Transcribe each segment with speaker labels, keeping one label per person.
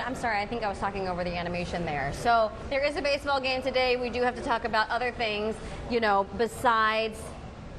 Speaker 1: what? I'm sorry. I think I was talking over the animation there. So there is a baseball game today. We do have to talk about other things, you know, besides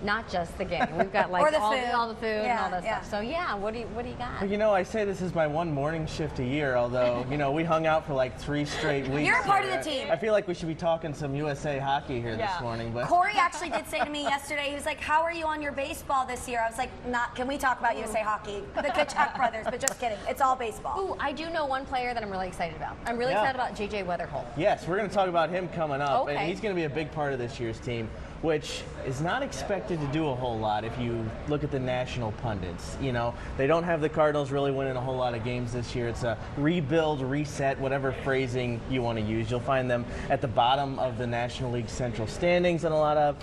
Speaker 1: not just the game. We've got like all the food and all that stuff. So yeah, what do you got?
Speaker 2: Well, you know, I say this is my one morning shift a year, although, you know, we hung out for like 3 straight weeks.
Speaker 3: You're a part of the team.
Speaker 2: I feel like we should be talking some USA hockey here this morning. But
Speaker 3: Corey actually did say to me yesterday, he was like, how are you on your baseball this year? I was like, can we talk about USA hockey? The Kachuk brothers, but just kidding. It's all baseball.
Speaker 1: Ooh, I do know one player that I'm really excited about. I'm really excited about J.J. Wetherholt.
Speaker 2: Yes, we're going to talk about him coming up,
Speaker 1: Okay.
Speaker 2: and he's going to be a big part of this year's team, which is not expected to do a whole lot if you look at the national pundits. You know, they don't have the Cardinals really winning a whole lot of games this year. It's a rebuild, reset, whatever phrasing you want to use. You'll find them at the bottom of the National League Central standings and a lot of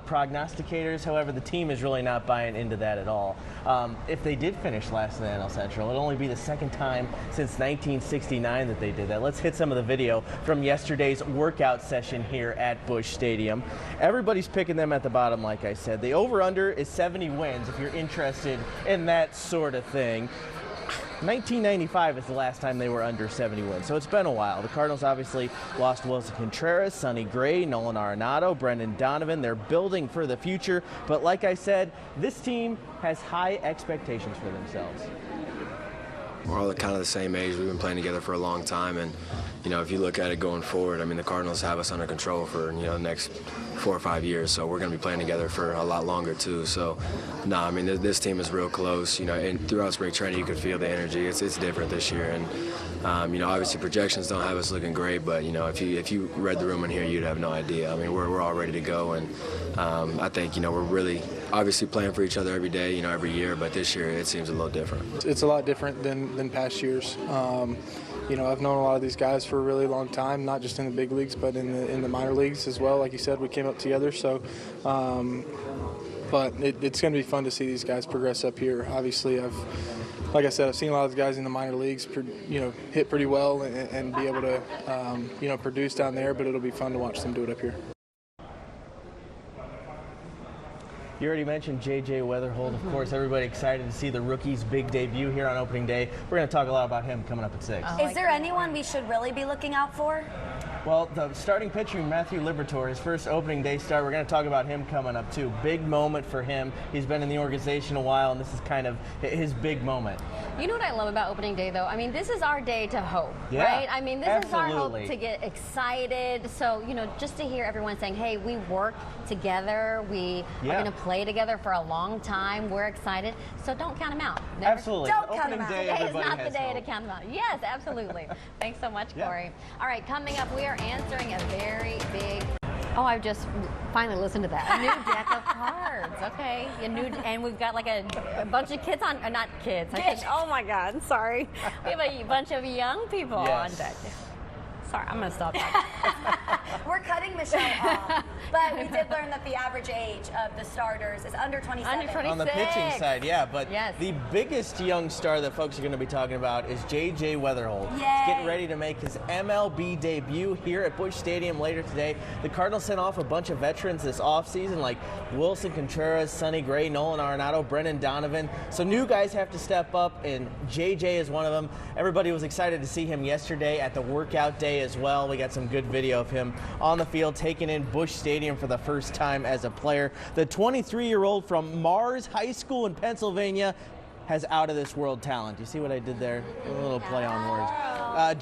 Speaker 2: prognosticators. However, the team is really not buying into that at all. If they did finish last in the NL Central, it'll only be the second time since 1969 that they did that. Let's hit some of the video from yesterday's workout session here at Busch Stadium. Everybody's picking them at the bottom, like I said. The over-under is 70 wins, if you're interested in that sort of thing. 1995 is the last time they were under 70 wins, so it's been a while. The Cardinals obviously lost Wilson Contreras, Sonny Gray, Nolan Arenado, Brendan Donovan. They're building for the future, but like I said, this team has high expectations for themselves.
Speaker 4: We're all kind of the same age. We've been playing together for a long time, and you know, if you look at it going forward, I mean, the Cardinals have us under control for, you know, the next 4 or 5 years, so we're going to be playing together for a lot longer too. So, no, I mean, this team is real close. You know, and throughout spring training, you could feel the energy. It's different this year, and you know, obviously projections don't have us looking great, but you know, if you read the room in here, you'd have no idea. I mean, we're all ready to go, and I think, you know, we're really obviously playing for each other every day, you know, every year, but this year it seems a little different.
Speaker 5: It's a lot different than past years. You know, I've known a lot of these guys for a really long time, not just in the big leagues, but in the minor leagues as well. Like you said, we came up together, so. But it's going to be fun to see these guys progress up here. Obviously, like I said, I've seen a lot of the guys in the minor leagues, you know, hit pretty well and be able to, you know, produce down there. But it'll be fun to watch them do it up here.
Speaker 2: You already mentioned J.J. Wetherholt. Of course, everybody excited to see the rookie's big debut here on opening day. We're going to talk a lot about him coming up at 6.
Speaker 3: Is there anyone we should really be looking out for?
Speaker 2: Well, the starting pitcher, Matthew Liberatore, his first opening day start, we're going to talk about him coming up too. Big moment for him. He's been in the organization a while, and this is kind of his big moment.
Speaker 1: You know what I love about opening day, though? I mean, this is our day to hope,
Speaker 2: yeah,
Speaker 1: right? I mean, this is our hope
Speaker 2: absolutely.
Speaker 1: to get excited. So, you know, just to hear everyone saying, hey, we work together. We are going to play together for a long time. We're excited. So don't count them out.
Speaker 2: Absolutely.
Speaker 3: Don't count them out.
Speaker 2: Day,
Speaker 1: Today is not the day
Speaker 2: hope.
Speaker 1: to count them out. Yes, absolutely. Thanks so much, Corey. All right, coming up, we are answering a very big... Oh, I just finally listened to that. A new deck of cards. Okay, and we've got like a bunch of kids on, not kids. Oh my God, sorry. We have a bunch of young people on deck. Sorry, I'm going to stop talking.
Speaker 3: We're cutting Michelle off, but we did learn that the average age of the starters is under 27.
Speaker 1: Under 26.
Speaker 2: On the pitching side, yeah, but
Speaker 1: Yes.
Speaker 2: the biggest young star that folks are going to be talking about is J.J. Wetherholt.
Speaker 3: Yay.
Speaker 2: He's getting ready to make his MLB debut here at Busch Stadium later today. The Cardinals sent off a bunch of veterans this offseason, like Wilson Contreras, Sonny Gray, Nolan Arenado, Brendan Donovan. So new guys have to step up, and J.J. is one of them. Everybody was excited to see him yesterday at the workout day as well. We got some good video of him on the field taking in Busch Stadium for the first time as a player. The 23-year-old from Mars High School in Pennsylvania has out-of-this-world talent. You see what I did there? A little play on words.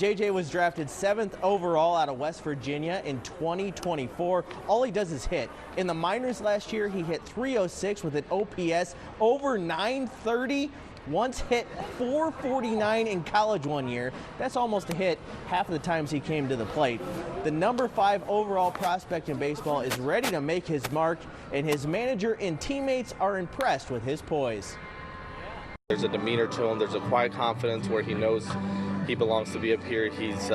Speaker 2: JJ was drafted 7th overall out of West Virginia in 2024. All he does is hit. In the minors last year, he hit .306 with an OPS over .930. Once hit .449 in college one year. That's almost a hit half of the times he came to the plate. The number 5 overall prospect in baseball is ready to make his mark, and his manager and teammates are impressed with his poise.
Speaker 6: There's a demeanor to him. There's a quiet confidence where he knows he belongs to be up here. He's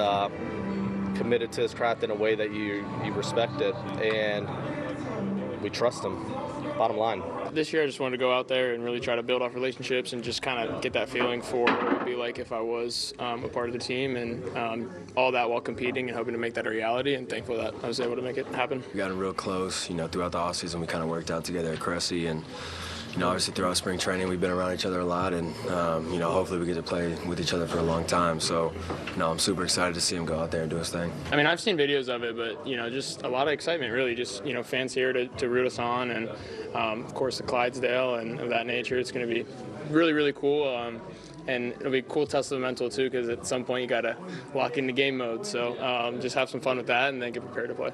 Speaker 6: committed to his craft in a way that you respect it, and we trust him. Bottom line.
Speaker 7: This year I just wanted to go out there and really try to build off relationships and just kind of get that feeling for what it would be like if I was a part of the team, and all that while competing and hoping to make that a reality, and thankful that I was able to make it happen.
Speaker 4: We got real close, you know, throughout the offseason. We kind of worked out together at Cressy, and obviously throughout spring training we've been around each other a lot, and hopefully we get to play with each other for a long time. So, I'm super excited to see him go out there and do his thing.
Speaker 7: I mean, I've seen videos of it, but just a lot of excitement, really. Just fans here to root us on, and of course the Clydesdale and of that nature. It's going to be really, really cool. And it'll be a cool test of the mental too, because at some point you got to lock into game mode. So just have some fun with that, and then get prepared to play.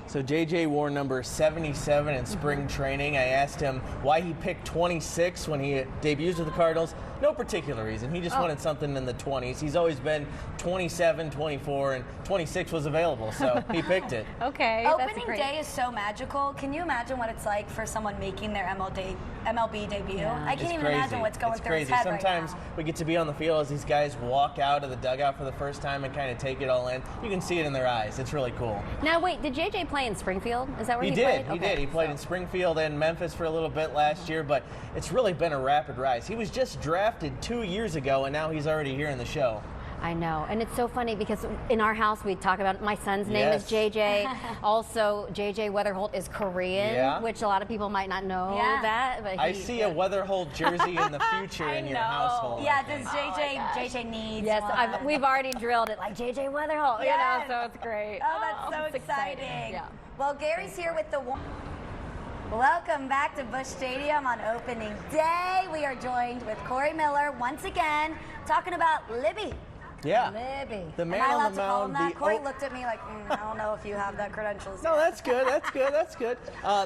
Speaker 2: So JJ wore number 77 in spring training. I asked him why he picked 26 when he debuts with the Cardinals. No particular reason. He just wanted something in the 20s. He's always been 27, 24, and 26 was available, so he picked it.
Speaker 1: Okay.
Speaker 3: Opening day is so magical. Can you imagine what it's like for someone making their MLB debut?
Speaker 1: Yeah.
Speaker 3: I can't even imagine what's going through his head
Speaker 2: Sometimes
Speaker 3: right now.
Speaker 2: we get to be on the field as these guys walk out of the dugout for the first time and kind of take it all in. You can see it in their eyes. It's really cool.
Speaker 1: Now, wait, did JJ play in Springfield? Is that where he played?
Speaker 2: He did. He played in Springfield and Memphis for a little bit last year, but it's really been a rapid rise. He was just drafted 2 years ago, and now he's already here in the show.
Speaker 1: I know, and it's so funny because in our house we talk about my son's name is JJ. Also, JJ Weatherholt is Korean, which a lot of people might not know that. But
Speaker 2: I see a Weatherholt jersey in the future in your household.
Speaker 3: Yeah, does JJ needs one.
Speaker 1: We've already drilled it like JJ Weatherholt, so it's great.
Speaker 3: Oh, that's so exciting.
Speaker 1: Yeah.
Speaker 3: Well, Gary's here with the one. Welcome back to Busch Stadium on opening day. We are joined with Corey Miller once again, talking about Libby.
Speaker 2: Yeah.
Speaker 3: Libby.
Speaker 2: The man
Speaker 3: Am I allowed
Speaker 2: on the
Speaker 3: to call him
Speaker 2: mound.
Speaker 3: that? Corey looked at me like, I don't know if you have that credentials.
Speaker 2: No, that's good. That's good. That's good.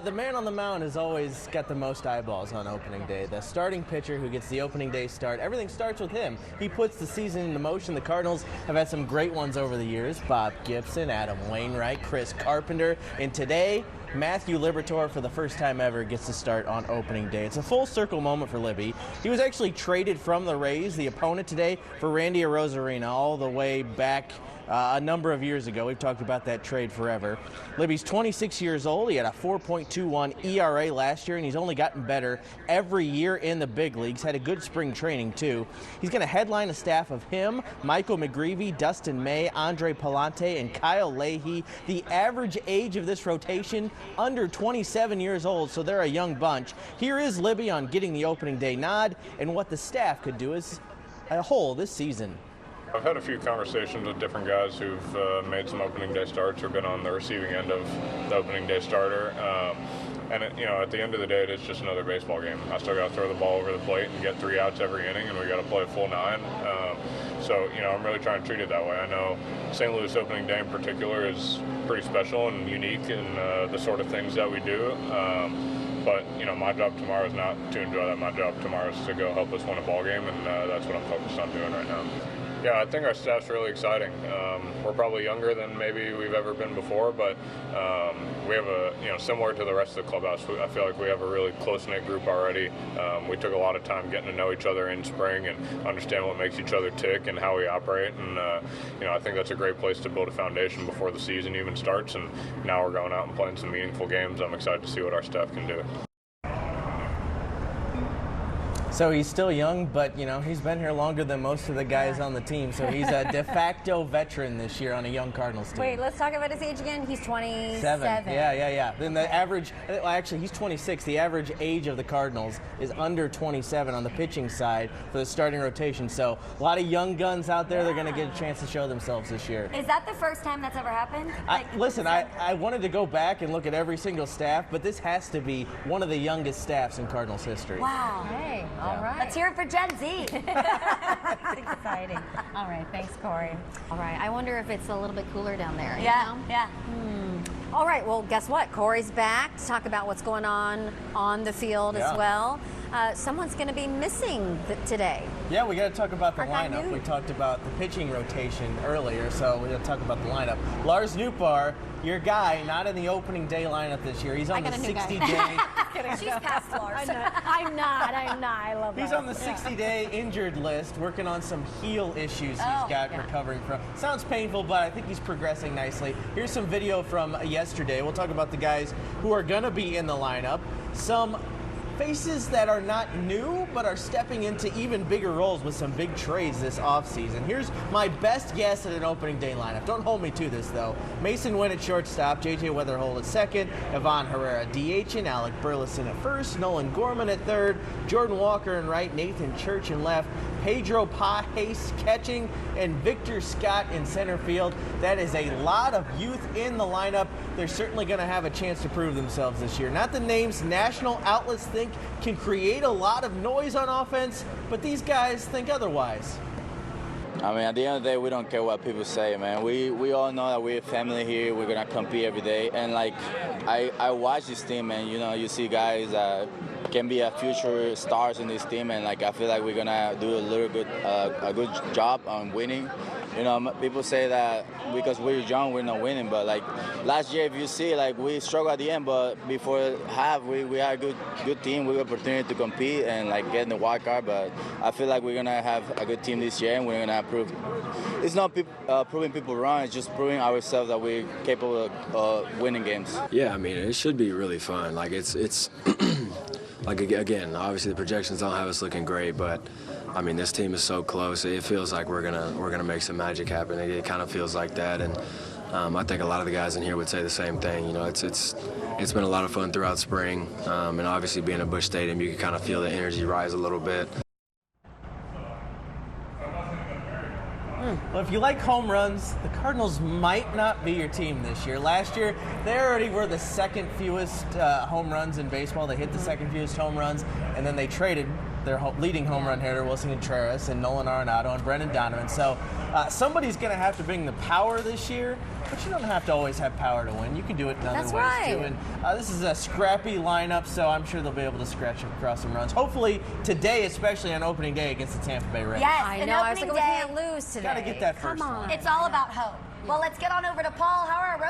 Speaker 2: The man on the mound has always got the most eyeballs on opening day. The starting pitcher who gets the opening day start. Everything starts with him. He puts the season into motion. The Cardinals have had some great ones over the years. Bob Gibson, Adam Wainwright, Chris Carpenter. And today, Matthew Liberatore, for the first time ever, gets to start on opening day. It's a full circle moment for Libby. He was actually traded from the Rays, the opponent today, for Randy Arozarena all the way back a number of years ago. We've talked about that trade forever. Libby's 26 years old. He had a 4.21 ERA last year, and he's only gotten better every year in the big leagues. Had a good spring training, too. He's going to headline a staff of him, Michael McGreevy, Dustin May, Andre Palante, and Kyle Leahy. The average age of this rotation, under 27 years old, so they're a young bunch. Here is Libby on getting the opening day nod and what the staff could do as a whole this season.
Speaker 8: I've had a few conversations with different guys who've made some opening day starts or been on the receiving end of the opening day starter. And at the end of the day, it's just another baseball game. I still got to throw the ball over the plate and get 3 outs every inning, and we got to play a full 9. So I'm really trying to treat it that way. I know St. Louis opening day in particular is pretty special and unique in the sort of things that we do. But my job tomorrow is not to enjoy that. My job tomorrow is to go help us win a ball game, and that's what I'm focused on doing right now. Yeah, I think our staff's really exciting. We're probably younger than maybe we've ever been before, but we have similar to the rest of the clubhouse, I feel like we have a really close-knit group already. We took a lot of time getting to know each other in spring and understand what makes each other tick and how we operate. And, I think that's a great place to build a foundation before the season even starts. And now we're going out and playing some meaningful games. I'm excited to see what our staff can do.
Speaker 2: So he's still young, but he's been here longer than most of the guys on the team. So he's a de facto veteran this year on a young Cardinals team.
Speaker 1: Wait, let's talk about his age again. He's 27.
Speaker 2: Yeah. Then the average, actually he's 26. The average age of the Cardinals is under 27 on the pitching side for the starting rotation. So a lot of young guns out there. They're going to get a chance to show themselves this year.
Speaker 3: Is that the first time that's ever happened?
Speaker 2: I wanted to go back and look at every single staff, but this has to be one of the youngest staffs in Cardinals history.
Speaker 3: Wow.
Speaker 1: Hey. All right.
Speaker 3: Let's hear it for Gen Z.
Speaker 1: That's exciting. All right. Thanks, Corey. All right. I wonder if it's a little bit cooler down there.
Speaker 3: Yeah.
Speaker 1: All right. Well, guess what? Corey's back to talk about what's going on the field as well. Someone's going to be missing today.
Speaker 2: Yeah, we got to talk about the lineup. We talked about the pitching rotation earlier, so we got to talk about the lineup. Lars Nootbaar, your guy, not in the opening day lineup this year. He's on the 60-day.
Speaker 3: She's past Lars.
Speaker 1: I'm not. I love that.
Speaker 2: He's on the 60-day injured list, working on some heel issues he's got recovering from. Sounds painful, but I think he's progressing nicely. Here's some video from yesterday. We'll talk about the guys who are going to be in the lineup. Some faces that are not new, but are stepping into even bigger roles with some big trades this offseason. Here's my best guess at an opening day lineup. Don't hold me to this, though. Mason Wynn at shortstop, J.J. Weatherholt at second, Ivan Herrera DH-ing, Alec Burleson at first, Nolan Gorman at third, Jordan Walker in right, Nathan Church in left, Pedro Pajes catching, and Victor Scott in center field. That is a lot of youth in the lineup. They're certainly going to have a chance to prove themselves this year. Not the names national outlets think can create a lot of noise on offense, but these guys think otherwise.
Speaker 9: I mean, at the end of the day, we don't care what people say, man. We all know that we're a family here. We're going to compete every day. And, like, I watch this team, and, you know, you see guys that can be a future stars in this team. And, like, I feel like we're going to do a good job on winning. You know, people say that because we're young, we're not winning. But, like, last year, if you see, like, we struggled at the end. But before half, we had a good team. We had opportunity to compete and, like, get in the wild card. But I feel like we're going to have a good team this year, and we're going to prove. It's not proving people wrong. It's just proving ourselves that we're capable of winning games.
Speaker 4: Yeah, I mean, it should be really fun. Like, it's like, again, obviously the projections don't have us looking great, but I mean, this team is so close. It feels like we're gonna make some magic happen. It kind of feels like that, and I think a lot of the guys in here would say the same thing. You know, it's been a lot of fun throughout spring, and obviously being at Busch Stadium, you can kind of feel the energy rise a little bit.
Speaker 2: Well, if you like home runs, the Cardinals might not be your team this year. Last year, they already were the second fewest home runs in baseball. They hit the second fewest home runs, and then they traded their leading home run hitter, Wilson Contreras, and Nolan Arenado, and Brendan Donovan. So somebody's going to have to bring the power this year, but you don't have to always have power to win. You can do it in other ways, too. And this is a scrappy lineup, so I'm sure they'll be able to scratch across some runs. Hopefully today, especially on opening day against the Tampa Bay Rays.
Speaker 3: Yes,
Speaker 1: I know. I was like, we can't lose today.
Speaker 2: Got to get that first one.
Speaker 3: It's all about hope. Well, let's get on over to Paul. How are our